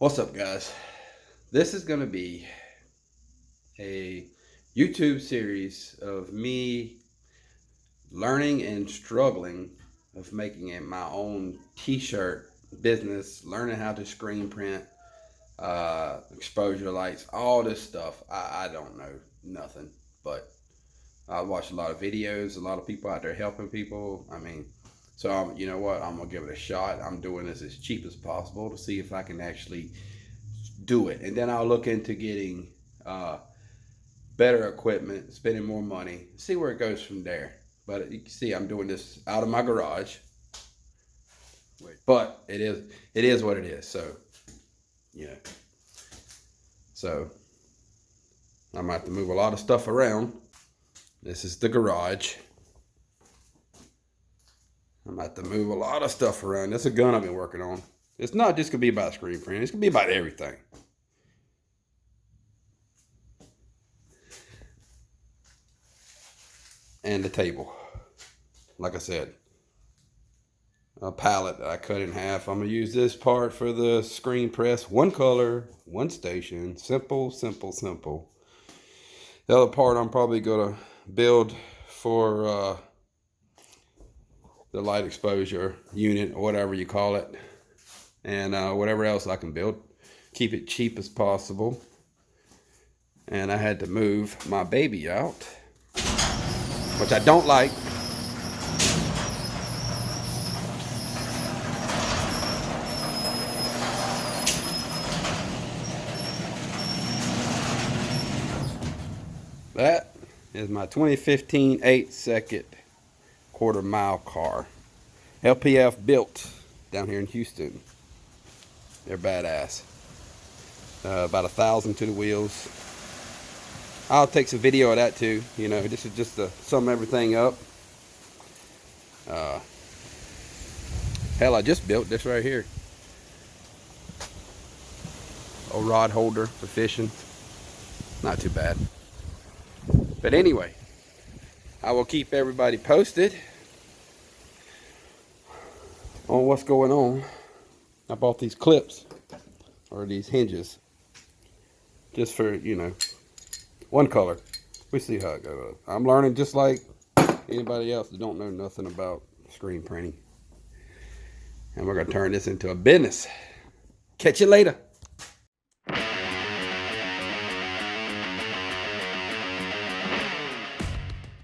What's up, guys? This is going to be a YouTube series of me learning and struggling of making it my own t-shirt business, learning how to screen print, exposure lights, all this stuff. I don't know nothing, but I watch a lot of videos, a lot of people out there helping people. So you know what? I'm gonna give it a shot. I'm doing this as cheap as possible to see if I can actually do it, and then I'll look into getting better equipment, spending more money, see where it goes from there. But you can see I'm doing this out of my garage. But it is what it is. So so I'm gonna have to move a lot of stuff around. This is the garage. I'm about to move a lot of stuff around. That's a gun I've been working on. It's not just going to be about screen printing. It's going to be about everything. And the table. Like I said, a pallet that I cut in half. I'm going to use this part for the screen press. One color, one station. Simple, simple, simple. The other part I'm probably going to build for the light exposure unit, or whatever you call it, and whatever else I can build. Keep it cheap as possible. And I had to move my baby out, which I don't like. That is my 2015 8-second quarter-mile car. LPF built down here in Houston. They're badass. About 1,000 to the wheels. I'll take some video of that too. You know, this is just to sum everything up. Hell, I just built this right here. A rod holder for fishing. Not too bad. But anyway, I will keep everybody posted on what's going on. I bought these clips, or these hinges, just for, you know, one color. We see how it goes. I'm learning just like anybody else that don't know nothing about screen printing. And we're going to turn this into a business. Catch you later.